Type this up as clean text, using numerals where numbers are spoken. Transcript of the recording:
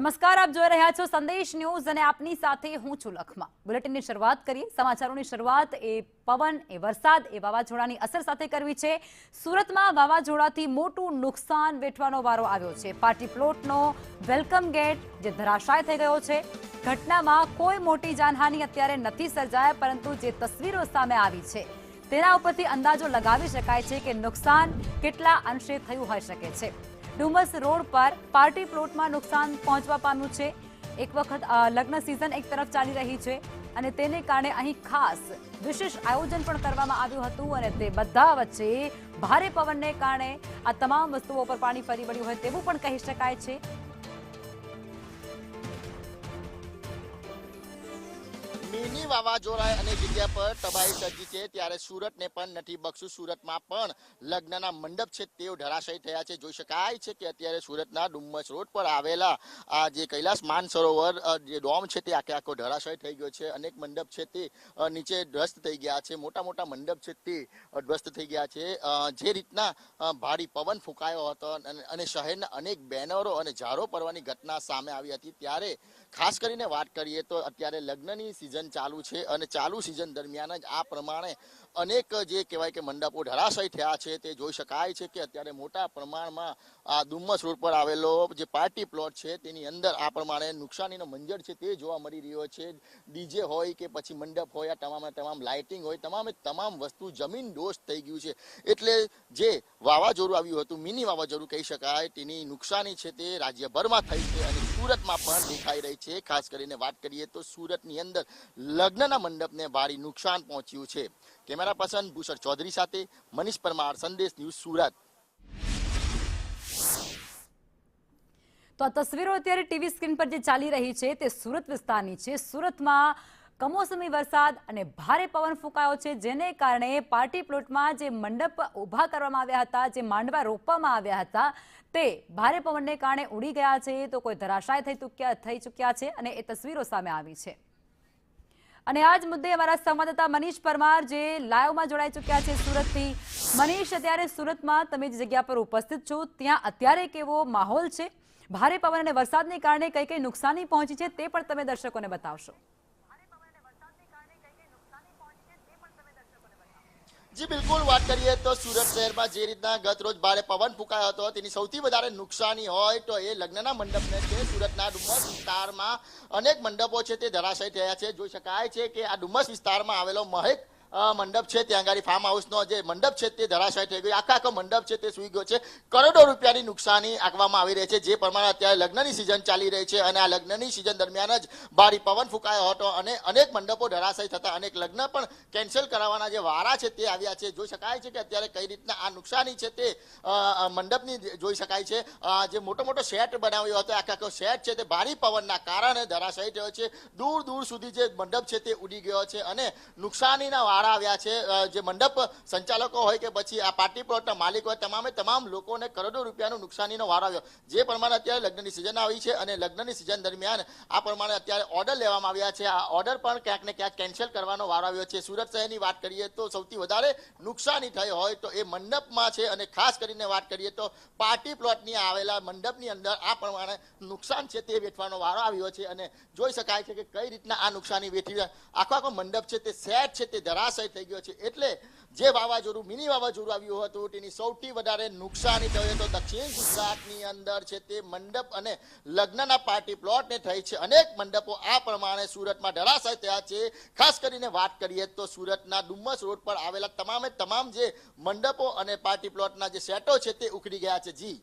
નમસ્કાર, આપ જોઈ રહ્યા છો સંદેશ ન્યૂઝ અને આપની સાથે હું છું લખમા। બુલેટિનની શરૂઆત કરીએ। સમાચારોની શરૂઆત પવન, વરસાદ, વાવાઝોડાની અસર સાથે કરવી છે। સુરતમાં વાવાઝોડાથી મોટું નુકસાન વેઠવાનો વારો આવ્યો છે। પાર્ટી પ્લોટનો વેલકમ ગેટ જે ધરાશાય થઈ ગયો છે। ઘટનામાં કોઈ મોટી જાનહાનિ અત્યારે નથી સર્જાય, પરંતુ જે તસવીરો સામે આવી છે તેના ઉપરથી અંદાજો લગાવી શકાય છે કે નુકસાન કેટલા અંશે થયું હોઈ શકે છે। ડુમસ રોડ પર પાર્ટી પ્લોટમાં નુકસાન પહોંચવા પામ્યું છે। એક વખત લગ્ન સિઝન એક તરફ ચાલી રહી છે અને તેને કારણે અહીં ખાસ વિશેષ આયોજન પણ કરવામાં આવ્યું હતું અને તે બધા વચ્ચે ભારે પવનને કારણે આ તમામ વસ્તુઓ પર પાણી ફરી વળ્યું હોય તેવું પણ કહી શકાય છે। मिनी वावाजोड़ाए अनेक जग्या पर तबाही सर्जी है। त्यारे सूरत ने पण नथी बख्शू। सूरत में पण लग्नना मंडप छे तेओ धराशायी थया छे। जोई शकाय छे के अत्यारे सूरतना डुम्मस रोड पर आवेला आ जे कैलाश मानसरोवर जे डोम छे ते आखे आखो धराशायी थई गयो छे। अनेक मंडप छे ते नीचे ध्वस्त थई गया छे। मोटा मोटा मंडप छे ते ध्वस्त थई गया छे। जे रीतना भारी पवन फूंकायो हतो अने शहेરના अनेक बेनरो अने झाड़ो પડવાની घटना सामे आवी हती। त्यारे खास करीने वात करीए तो अत्यारे लग्ननी सीजन चालू है और चालू सीजन दरमियान ज आ प्रमाणे अनेक जे कहेवाय के मंडपो धराशायी थया छे ते जोई शकाय छे के अत्यारे मोटा प्रमाणमां आ डुम्मस रोड पर आवेलो जे पार्टी प्लॉट छे तेनी अंदर आ प्रमाणे नुकसानीनो मंजर छे ते जोवा मळी रह्यो छे। डीजे होय के पछी मंडप होय, तमामे तमाम लाइटिंग होय, तमामे तमाम वस्तु जमीन दोष थई गयुं छे। एटले जे वावाजोडું આવ્યું હતું, मिनी वावाजोडું કહી શકાય, તેની નુકસાની છે તે રાજ્યભરમાં થઈ છે અને સુરતમાં પણ દેખાઈ રહી છે। ખાસ કરીને વાત કરીએ તો સુરતની અંદર લગ્નના મંડપને ભારે નુકસાન પહોંચ્યું છે। કેમેરા પર્સન ભૂષણ ચૌધરી સાથે મનીષ પરમાર, સંદેશ ન્યૂઝ, સુરત। તો આ તસવીરો અત્યારે ટીવી સ્ક્રીન પર જે ચાલી રહી છે તે સુરત વિસ્તારની છે। સુરતમાં કમોસમી વરસાદ અને ભારે પવન ફૂંકાયો છે, જેને કારણે પાર્ટી પ્લોટમાં જે મંડપ ઊભા કરવામાં આવ્યા હતા, જે માંડવા રોપવામાં આવ્યા હતા, તે ભારે પવનને કારણે ઉડી ગયા છે। તો કોઈ ધરાશાય થઈ ચૂક્યા છે અને એ તસવીરો સામે આવી છે। અને આ જ મુદ્દે અમારા સંવાદદાતા મનીષ પરમાર જે લાઈવમાં જોડાઈ ચૂક્યા છે સુરતથી। મનીષ, અત્યારે સુરતમાં તમે જે જગ્યા પર ઉપસ્થિત છો ત્યાં અત્યારે કેવો માહોલ છે? ભારે પવન અને વરસાદને કારણે કઈ કઈ નુકસાની પહોંચી છે તે પણ તમે દર્શકોને બતાવશો। जी बिल्कुल, बात करिए तो सूरत शहर में जे रीतना गत रोज भारे पवन फूंकायो हतो तेनी सौथी वधारे नुकसानी होय तो ए लग्नना मंडपने छे। सूरतना डुम्मस विस्तारमां अनेक मंडपो छे ते धराशायी थया छे। जोई शकाय छे के आ डुम्मस विस्तारमां आवेलो महक मंडप है त्या आगाड़ी फार्म हाउस नो जे मंडप है ते धराशायी थई गयो। आखा आखो मंडप है ते सुई गयो छे। करोड़ों रूपियानी नुकसानी आंकवामां आवी रही है। जे प्रमाणे अत्यारे लग्ननी सीजन चाली रही है और आ लग्ननी सीजन दरमियान ज भारी पवन फूंकायो हतो अने अनेक मंडपो धराशायी थता अनेक लग्न पण केन्सल करावाना जे वारा छे ते आव्या छे। जोई शकाय छे के अत्यारे कई रीतना आ नुकसानी छे ते मंडपनी जोई शकाय छे। जे मोटो मोटो सेट बनाव्यो हतो, आखा आखो सेट छे ते भारी पवनना कारणे धराशायी थयो छे। दूर दूर सुधी जे मंडप छे ते उडी गयो छे अने नुकसानीना આવ્યા છે। જે મંડપ સંચાલકો હોય કે પછી આ પાર્ટી પ્લોટના માલિક હોય, તમામે તમામ લોકોને કરોડો રૂપિયાનું નુકસાનીનો વારો આવ્યો। જે પ્રમાણે અત્યારે લગ્નની સિઝન આવી છે અને લગ્નની સિઝન દરમિયાન આ પ્રમાણે અત્યારે ઓર્ડર લેવામાં આવ્યા છે। આ ઓર્ડર પણ ક્યાંક ને ક્યાંક કેન્સલ કરવાનો વારો આવ્યો છે। સુરત શહેરની વાત કરીએ તો સૌથી વધારે નુકસાની થઈ હોય તો એ મંડપમાં છે અને ખાસ કરીને વાત કરીએ તો પાર્ટી પ્લોટની આવેલા મંડપની અંદર આ પ્રમાણે નુકસાન છે તે વેઠવાનો વારો આવ્યો છે અને જોઈ શકાય છે કે કઈ રીતના આ નુકસાની વેઠી આખો આખો મંડપ છે તે સેટ છે તે ધરાશાયી થઈ ગયો છે। એટલે જે વાવાઝોડું, મિની વાવાઝોડું આવ્યું હતું તેની સૌથી વધારે નુકસાની થઈ તો દક્ષિણ ગુજરાતની અંદર છે તે મંડપ અને લગ્નના પાર્ટી પ્લોટને થઈ છે। અનેક મંડપો આ પ્રમાણે સુરતમાં ધરાશાયી થયા છે। ખાસ કરીને વાત કરીએ તો સુરતના ડુમ્મસ રોડ પર આવેલા તમામે તમામ જે મંડપો અને પાર્ટી પ્લોટના જે સેટો છે તે ઉખડી ગયા છે। જી